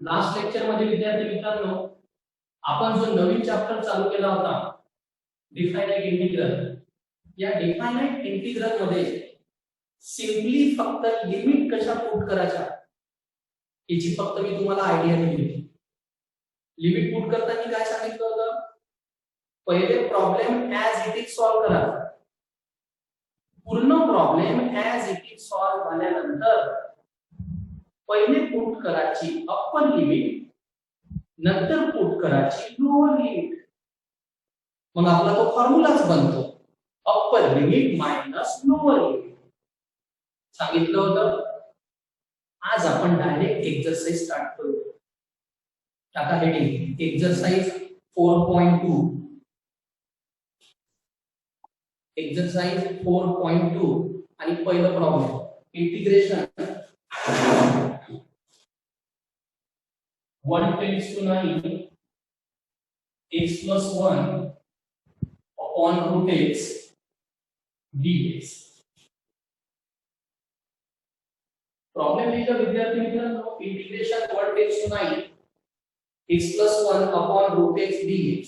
Last lecture मध्ये विद्यार्थी मित्रांनो आपण जो नवीन चॅप्टर चालू केला होता डिफायनाइट इंटिग्रल, या डिफायनाइट इंटिग्रल मध्ये सिंपली फक्त लिमिट कशा पुट करायच्या याची फक्त मी तुम्हाला आयडिया दिली होती. लिमिट पुट करताना काय सांगितलं होतं, पहिले problem as it is solve करा. पूर्ण problem as it is solve झाल्यानंतर पहिले पुट करायची अप्पर लिमिट, नंतर पुट करायची लोअर लिमिट. मग आपला तो फॉर्म्युलाच बनतो, upper limit minus lower limit. सांगितलं होतं. आज आपण डायरेक्ट एक्सरसाइज स्टार्ट करू. टाका हेडिंग एक्सरसाइज 4.2. एक्सरसाइज 4.2 आणि पहिलं problem integration 1 tends to 9 x plus 1 upon root x dx. Problem लिहिला विद्यार्थी मित्रांनो, integration 1 tends to 9 x plus 1 upon root x dx.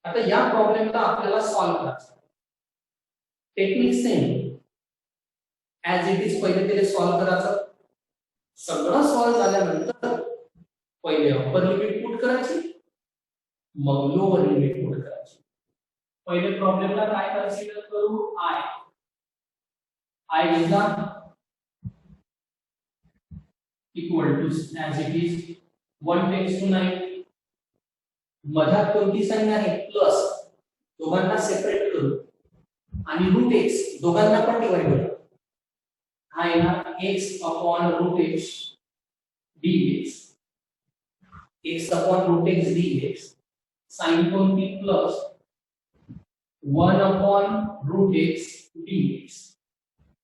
आता या प्रॉब्लेमला आपल्याला सॉल्व करायचं. Technique same as it is पहिले त्याला सॉल्व करायचं. सगळं सॉल्व झाल्यानंतर पहिले अप्पर लिमिट पुट करायची, मग लोअर लिमिट पुट करायची. पहिले प्रॉब्लेमला काय कन्सिडर करू, आय घेतला equal to as it is 1 tends to 9. मध्यात कोणती संख्या आहे प्लस, दोघांना सेपरेट करू आणि रूट एक्स दोघांना पण डिवाइड करू. हा येणार x upon root x dx. x upon root x dx. Sign कोणती plus 1 upon root x dx.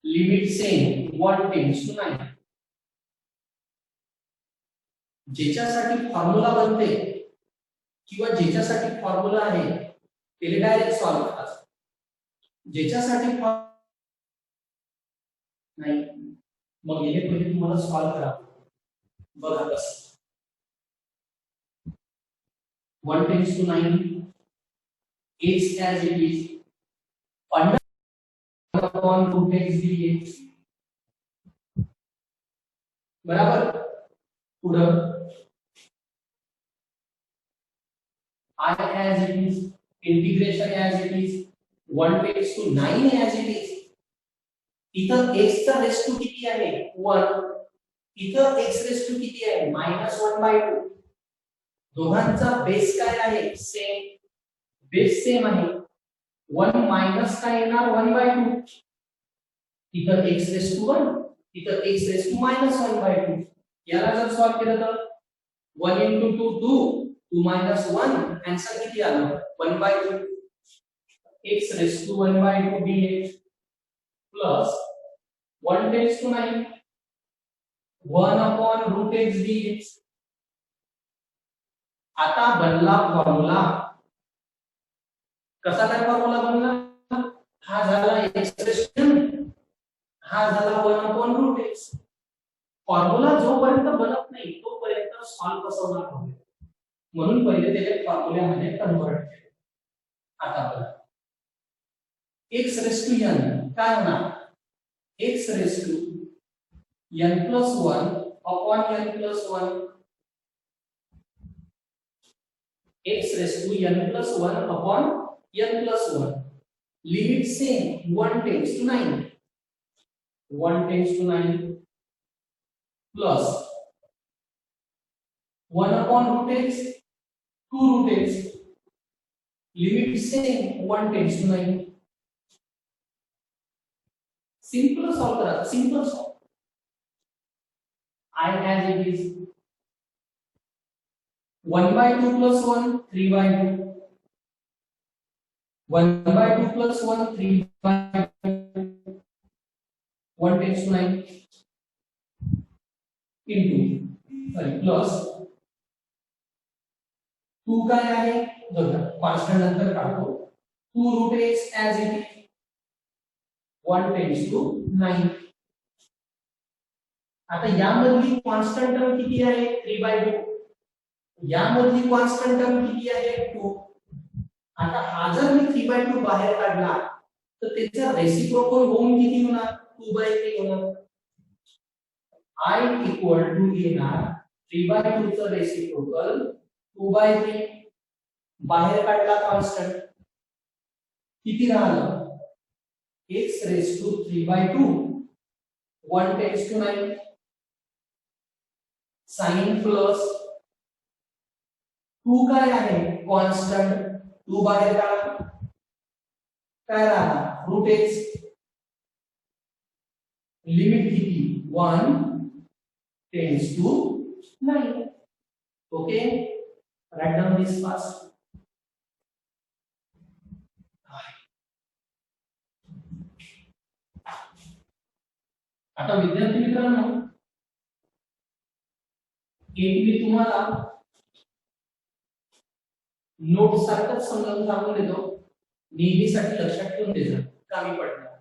Limit same 1 tends to 9. ज्याच्यासाठी फॉर्म्युला बनते किंवा ज्याच्यासाठी फॉर्म्युला आहे त्याला डायरेक्ट सॉल्व करायचं. ज्याच्यासाठी नाही मग हे पहिले तुम्हाला सॉल्व करा. बघा कसं 1 tends to 9 x as it is under upon root x dx. बराबर. पुढं I as it is, integration as it is, 1 tends to 9 as it is. इथं x चा रेस टू किती आहे 1, इथं x रेस टू किती आहे -1/2. दोघांचा बेस काय आहे सेम, बेस सेम आहे. 1 मायनस काय येणार 1/2. इथं x रेस टू 1, इथं x रेस टू -1/2. याला जर सॉल्व केलं तर 1 into 2 2, 2 minus 1 आन्सर किती आलं 1/2. x raised to 1/2 dx plus 1 tends to 9 1 upon root x dx. आता बनला फॉर्म्युला. कसा काय फॉर्म्युला बनला, हा झाला x raised to 9, हा झाला 1 upon root x. फॉर्म्युला जोपर्यंत बनत नाही तोपर्यंत सॉल्व कसं होणार, म्हणून पहिले त्याला फॉर्म्युल्यामध्ये कन्वर्ट केले. आता बघा x रेस टू n काय होणार, x raise to n plus 1 upon n plus 1. x raise to n plus 1 upon n plus 1. Limit same 1 tends to 9. 1 tends to 9 plus 1 upon root x 2 root x. Limit same 1 tends to 9. Simple solve करा, simple solve. I as it is 1/2 plus 1 3/2. 1/2 plus 1 3/2. 1 tends to 9 into plus 2 काय आहे बघा constant नंतर काढतो 2 root x as it is 1 tends to 9. आता यामधली constant term किती आहे 3/2, यामधली constant term किती आहे 2. आता हा जर मी 3/2 बाहेर काढला तर त्याचा रेसिप्रोकल होऊन किती होणार 2/3 होणार. I equal to येणार 3/2 चा रेसिप्रोकल 2/3. बाहेर काढला कॉन्स्टंट किती राहिलं x raised to 3/2 1 tends to 9 sin plus 2 काय आहे कॉन्स्टंट 2 बाहेर काढा काय राहणार रूट x लिमिट किती 1 tends to 9. okay, write down this fast. आता विद्यार्थी मित्रांनो एक मी तुम्हाला नोट सारखंच समजावून सांगून देतो, नेहमीसाठी लक्षात ठेवून द्यायचं कामी पडणार.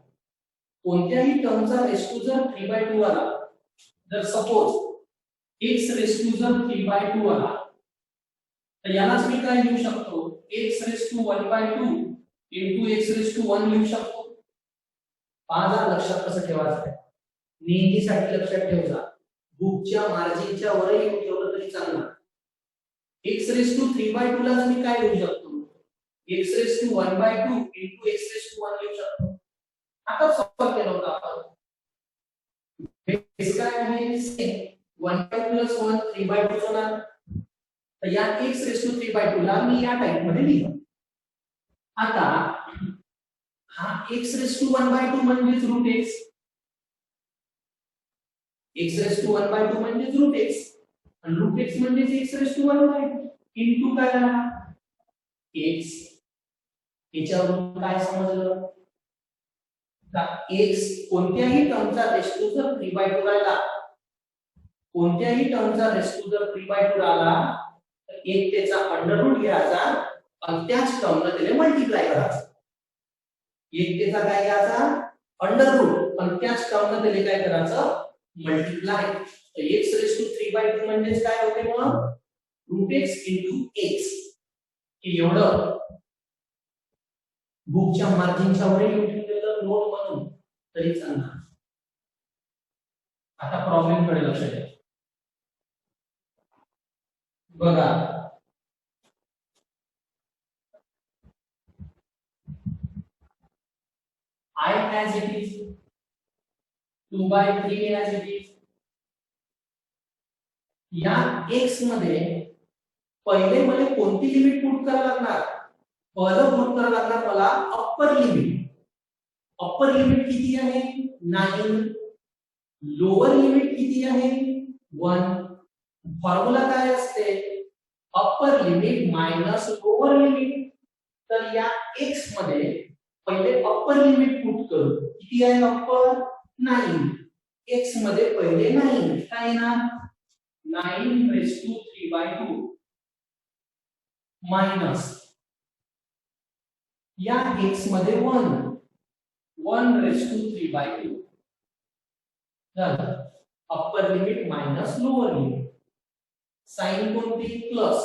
कोणत्याही टर्मचा रेशो जर 3/2 आला, जर सपोज x रेशो जर 3/2 आला तर यालाच मी काय लिहू शकतो x ratio 1/2 into x ratio 1 लिहू शकतो. पाहा लक्षात कसं ठेवायचं आहे, नेहमीसाठी लक्षात ठेवजा. बुकच्या मार्जिनच्या वर येऊन ठेवलं तरी चालणार. x रेशो 3/2 ला मी काय लिहू शकतो x ratio 1/2 into x ratio 1 लिहू शकतो. आता सॉल्व केलं होतं आपण. बेस काय आहे 1/2 + 1 3/2 होणार. तर या x रेशो 3/2 ला मी या टाइप मध्ये लिहिलं. आता हा x रेशो 1/2 म्हणजे रूट x, x रेशो 1/2 म्हणजे रूट x आणि रूट x म्हणजे x रेशो 1/2 इनटू काय राहणार x. याच्यावरून काय समजलं का x कोणत्याही टर्मचा रेशो जर 3/2 राहिला, कोणत्याही टर्मचा रेशो जर 3/2 आला तर एक त्याचा अंडर रूट घ्यायचा आणि त्याच टर्मला त्याला मल्टिप्लाय करायचं. एक त्याचा काय घ्यायचा अंडर रूट आणि त्याच टर्मला त्याला काय करायचं मल्टिप्लाय. तर x रेशो 3/2 म्हणजे काय होते मग रूट x into x. हे एवढं बुकच्या मार्जिनच्या वर येऊन ठेवलेलं नोट म्हणून तरी चालणार. आता प्रॉब्लेम कडे लक्ष द्या. बघा I as it is 2/3 as it is. या x मध्ये पहिले मला कोणती लिमिट पुट करावी लागणार, पहिलं पुट करावं लागणार मला अप्पर लिमिट. अप्पर लिमिट किती आहे 9, लोअर लिमिट किती आहे 1. फॉर्म्युला काय असते upper limit minus lower limit. तर या x मध्ये पहिले अप्पर लिमिट पुट करू. किती आहे अप्पर 9. x मध्ये पहिले 9 काय येणार 9 raised to 3/2 मायनस या x मध्ये 1 raised to 3/2 झालं. Upper limit minus lower limit. Sign कोणती प्लस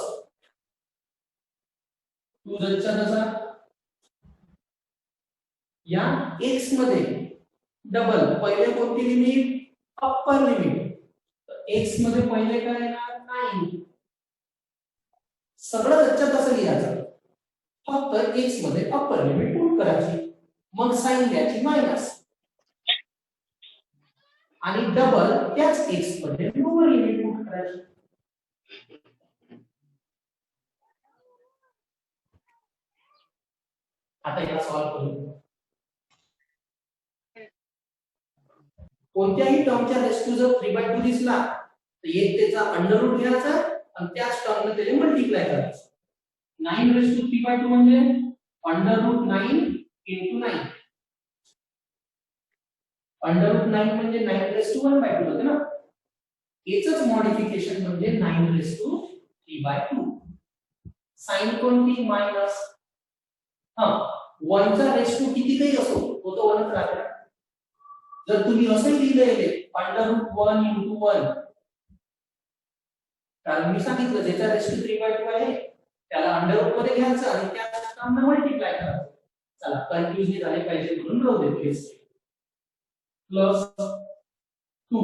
2 जचा तसा. या x मध्ये डबल पहिले कोणती लिमिट अप्पर लिमिट. x मध्ये पहिले काय येणार 9. सगळं जच्या तसं लिहायचं, फक्त x मध्ये अप्पर लिमिट पुट करायची, मग साइन द्यायची मायनस आणि डबल त्याच x मध्ये लोअर लिमिट पुट करायची. आता याला सॉल्व करू. कोणत्याही टर्मच्या रेशो जर 3/2 दिसला तर एक त्याचा अंडर रूट घ्यायचा आणि त्याच टर्मने त्याला मल्टिप्लाय करायचं. 9 raised to 3/2 म्हणजे under root 9 into 9. Under root 9 म्हणजे 9 raised to 1/2 होते ना. याचंच मॉडिफिकेशन म्हणजे 9 raised to 3/2. साइन कोणती मायनस. 1 चा रेशो किती काही असो तो 1च राहणार. जर तुम्ही असं लिहिलेले √1 into 1, कारण मी सांगितलं ज्याचा रेस्ट 3/2 आहे त्याला अंडर रूट मध्ये घ्यायचं आणि त्या टर्मने मल्टिप्लाय करायचं. चला कन्फ्यूज नाही झाले पाहिजे म्हणून राहू देतो हे प्लस 2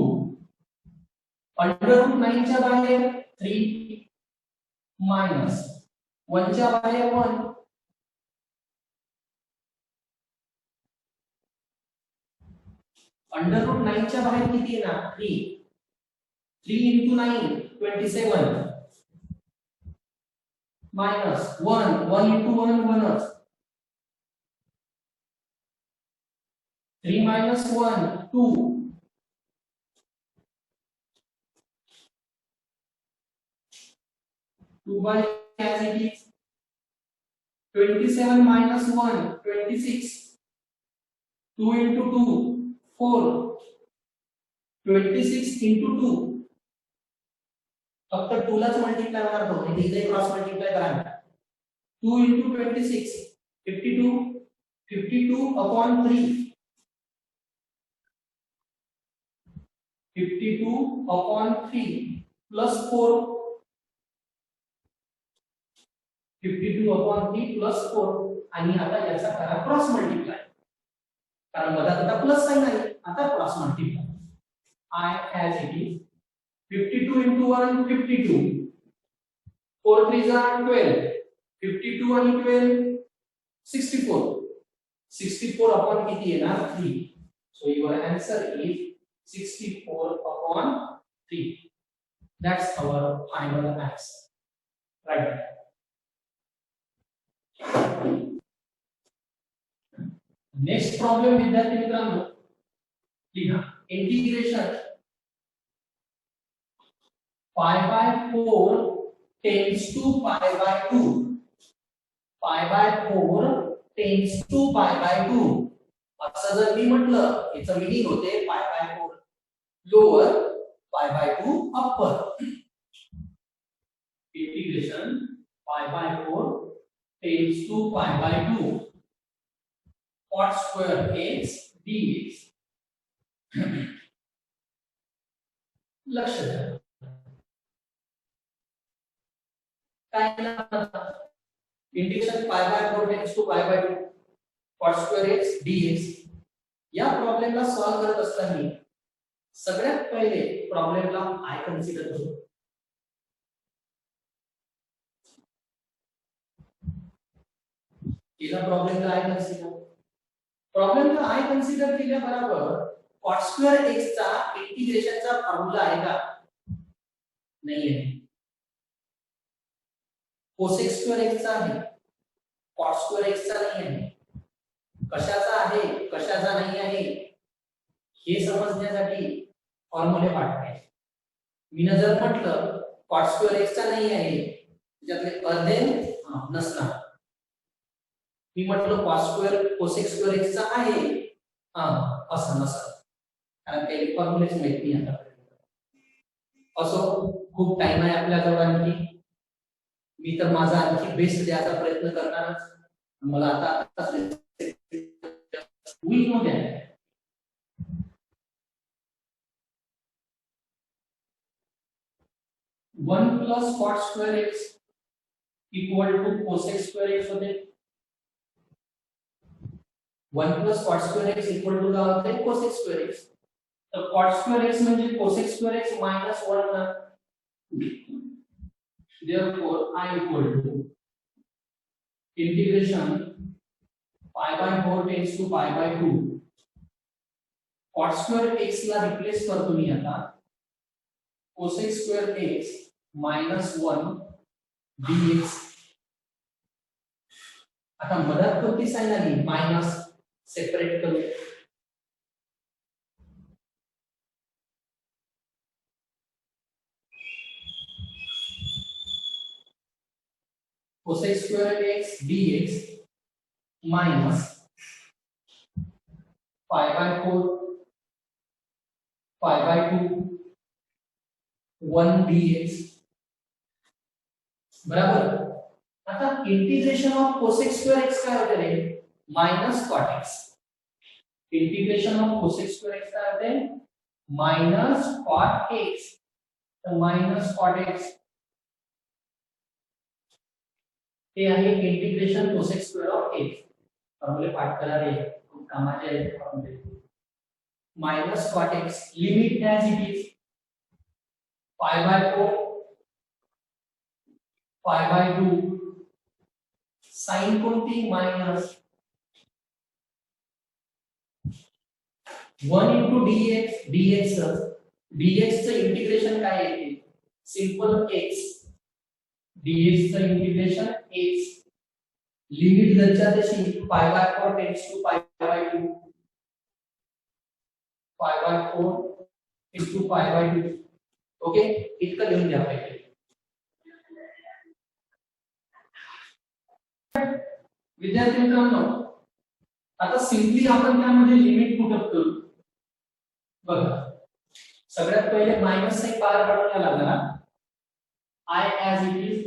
√9 च्या बाहेर 3 मायनस 1 च्या बाहेर 1 √9 च्या बाहेर किती आहे ना 3 into 9 27 minus 1 into 1 1 3 minus 1 2 2 by as it is 27 minus 1 26 2 into 2 4 26 into 2 फक्त 2 लाच मल्टिप्लाय करतो आणि इथे क्रॉस मल्टिप्लाय करा 2 into 26 52 upon 3 52 upon 3 plus 4 52 upon 3 plus 4 आणि आता याचा करा क्रॉस मल्टिप्लाय कारण मधात आता प्लस साइन आहे आता cross multiply I as it is 52 into 1 52 4 3s are 12 52 and 12 64 64 upon किती येणार 3 so your answer is 64 upon 3 that's our final answer right next problem विद्यार्थी मित्रांनो लिहा integration pi by 4 tends to pi by 2 pi by 4 tends to pi by 2 असं जर मी म्हटलं याचं meaning होते pi by 4 lower pi by 2 upper integration pi by 4 tends to pi by 2 cot square x dx लक्ष द्या integration pi by 4 tends to pi by 2 cot square x dx या प्रॉब्लेमला solve करत असताना सगळ्यात पहिले प्रॉब्लेमला आय कन्सिडर करू केला प्रॉब्लेमला I consider केल्या बरोबर cot square x चा इंटिग्रेशनचा फॉर्म्युला आहे का नाही आहे cosec square x चा आहे cot square x चा नाही आहे कशाचा आहे कशाचा नाही आहे हे समजण्यासाठी फॉर्म्युले पाठ मी जर म्हटलं cot square x चा नाही आहे त्याच्यातले अर्धे नसणार मी म्हटलं cosec square x चा आहे असं नसतं कारण ते फॉर्म्युलेच माहित नाही आता असो खूप टाइम आहे आपल्याजवळ आणखी मी तर माझा आणखी बेस्ट द्यायचा प्रयत्न करणारच मला आता होईल नो द्या 1 plus cot square x equal to cosec square x होते 1 plus cot square x equal to काय होते cosec square x तर cot square x म्हणजे cosec square x minus 1 ना therefore I equal to integration pi by 4 tends to pi by 2 cot square x ला replace करतो मी आता cosec square x minus 1 dx आता मदत कोणती साइन आली माइनस सेपरेट करू cosec square x dx minus pi by 4 pi by 2 1 dx बराबर आता integration of cosec square x काय होते रे minus cot x integration of cosec square x काय होते माइनस कॉट एक्स, तर माइनस कॉट एक्स हे आहे integration cosec square of x. फॉर्म्युले पाठ करा रे, खूप कामाचे आहेत फॉर्म्युले. Minus cot x limit as it is pi by 4 pi by 2 sign कोणती माइनस 1 into dx dx चं इंटिग्रेशन काय येते सिंपल x dx चं इंटिग्रेशन x लिमिट जरच्या तशी pi by 4 tends to pi by 2 pi by 4 into pi by 2. Okay, इतकं लिहून घ्या पाहिजे. विद्यार्थी मित्रांनो, आता सिंपली आपण त्यामध्ये लिमिट पुटअप करू. बघा, सगळ्यात पहिले माइनस साइन बाहेर काढून लागला. I as it is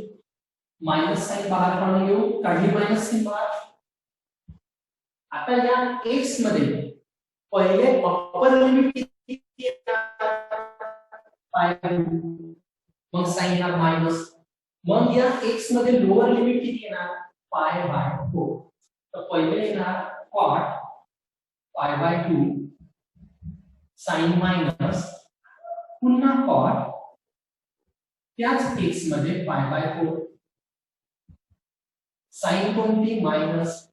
minus sign बाहेर काढून घेऊ, काढली माइनस साइन बाहेर. आता या x मध्ये पहिले अप्पर लिमिट किती पाय, मग साइन येणार माइनस. मग या x मध्ये लोअर लिमिट किती येणार पाय बाय 4. तर पहिले येणार cot pi by 2 sign minus पुन्हा कॉट त्याच x मध्ये पाय बाय 4 साइन कोणती माइनस.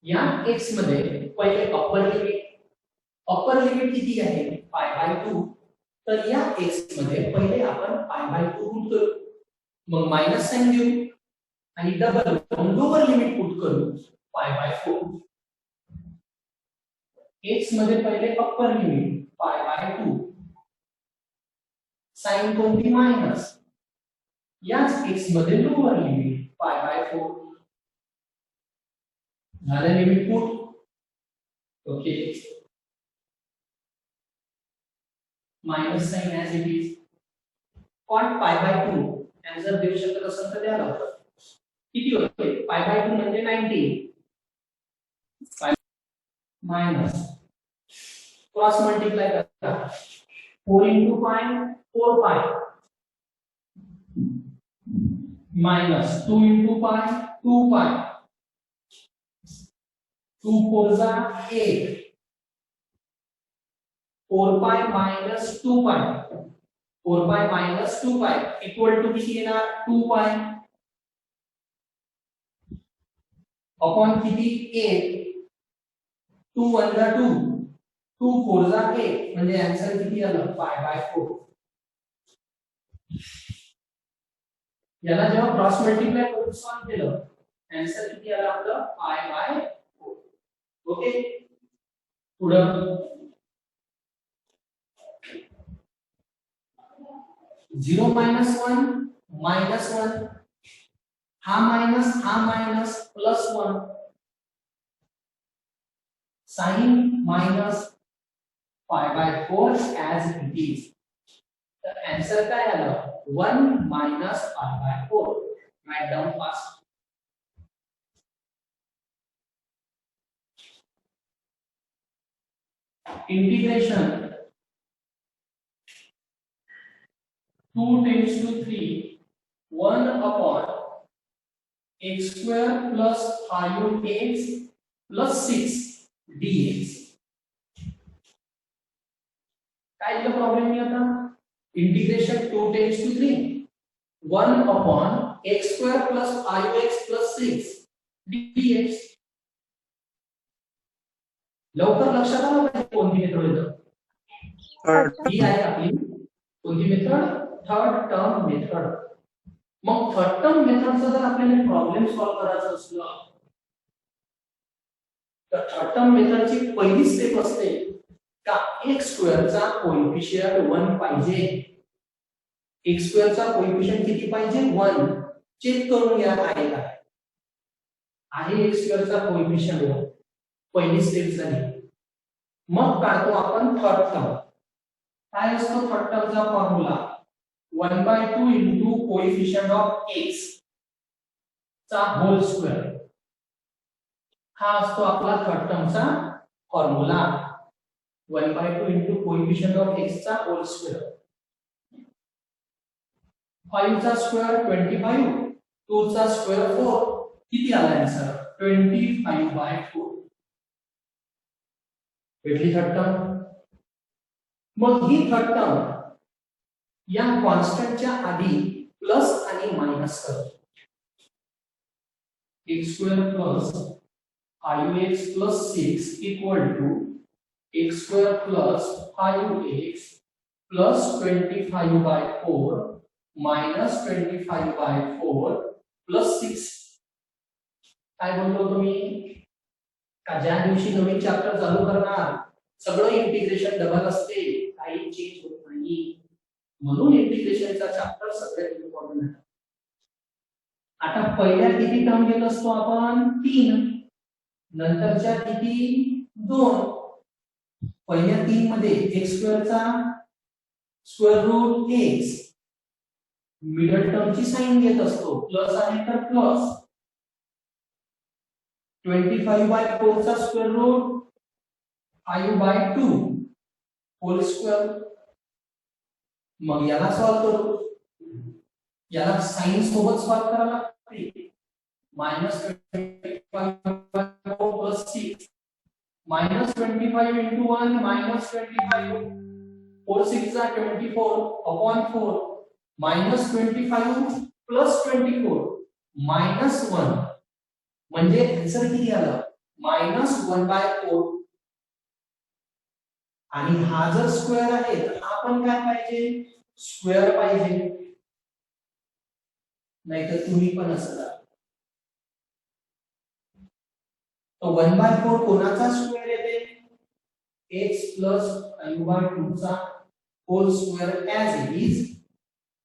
या x मध्ये पहिले अप्पर लिमिट किती आहे पाय बाय 2. तर या x मध्ये पहिले आपण पाय बाय 2 पुट करू, मग माइनस साइन घेऊ आणि डबल लोअर लिमिट पुट करू पाय बाय 4. x मध्ये पहिले upper limit pi by 2 sign कोणती माइनस. याच x मध्ये लोअर लिमिट पाय बाय 4 झालं limit put. Okay, minus sign as it is cot pi by 2 answer देऊ शकत असेल तर द्या लवकर. किती होते पाय बाय 2 म्हणजे 90 माइनस क्रॉस मल्टीप्लाय करा 4 into पाय 4 पाय माइनस 2 into पाय 2 पाय 2 4 जा 8 4 पाय माइनस 2 पाय 4 पाय माइनस 2 पाय इक्वल टू किती येणार 2 पाय अपॉन किती 8 2 1 जा 2 2 4 जा 8 म्हणजे आन्सर किती आलं पाय बाय 4. याला जेव्हा क्रॉस मल्टीप्लाय करून सॉल्व केलं आन्सर किती आलं आपलं पाय बाय 4. ओके, पुढं 0 minus 1 minus 1 हा minus plus 1 sign minus pi by 4 as it is. तर आन्सर काय आलं 1 minus pi by 4. Right down fast. Integration 2 tends to 3 1 upon x square plus 5x plus 6 dx. काय दिलं प्रॉब्लेम मी आता integration 2 tends to 3 1 upon x square plus 5x plus 6 dx. लवकर लक्षात आलं पाहिजे कोणती मेथड येतं. ही आहे आपली कोणती मेथड थर्ड टर्म मेथड. मग थर्ड टर्म मेथडचा जर आपल्याला प्रॉब्लेम सॉल्व करायचा असला तर थर्ड टर्म मेथडची पहिली स्टेप असते का x स्क्वेअरचा कोएफिशियंट 1 पाहिजे. x स्क्वेअरचा कोएफिशियंट किती पाहिजे 1. चेक करून घ्या आहे का आहे x स्क्वेअरचा कोएफिशियंट 1. पहिली स्टेप झाली. मग काढतो आपण थर्ड टर्म. काय असतो थर्ड टर्मचा formula 1/2 into coefficient of x चा होल स्क्वेअर. हा असतो आपला थर्ड टर्मचा formula. 1/2 into coefficient of x चा होल स्क्वेअर 5 चा स्क्वेअर 25 2 चा स्क्वेअर 4 किती आला आन्सर 25/4 भेटली थर्ड टर्म मग ही थर्ड टर्म या कॉन्स्टंटच्या आधी प्लस आणि मायनस करतो x square plus 5x plus 6 equal to x square plus 5x plus 25/4 minus 25/4 plus 6 काय बोलतो तुम्ही का ज्या दिवशी नवीन चॅप्टर चालू करणार सगळं इंटिग्रेशन डबल असते काही चेंज होत नाही म्हणून इंटिग्रेशनचा चॅप्टर सगळ्यात इम्पॉर्टंट आहे आता पहिल्या किती टर्म घेत असतो आपण 3 नंतरच्या किती 2 पहिल्या 3 मध्ये x स्क्वेअर चा स्क्वेअर रूट x मिडल टर्मची साइन घेत असतो प्लस आहे तर प्लस 25/4 चा स्क्वेअर रूट 5/2 होल स्क्वेअर मग याला सॉल्व करू याला साइन सोबत सॉल्व करायला लागते -25/4 plus 6 -25 into 1 -25 4 6 are 24/4 -25 plus 24 -1 म्हणजे आन्सर किती आला -1/4 आणि हा जर स्क्वेअर आहे तर आपण काय पाहिजे स्क्वेअर पाहिजे नाहीतर तुम्ही पण असला तो 1/4 कोणाचा स्क्वेअर येते x plus 5/2 चा whole square as it is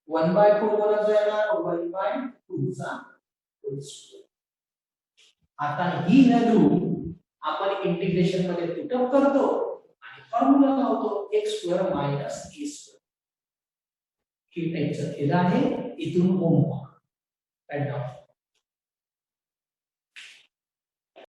1/4 कोणाचा येणार 1/2 चा होल स्क्वेअर आता ही व्हॅल्यू आपण इंटिग्रेशन मध्ये पुटअप करतो आणि फॉर्म्युला लावतो x square minus a square हे टेन्शन केलं आहे इथून होमवर्क right now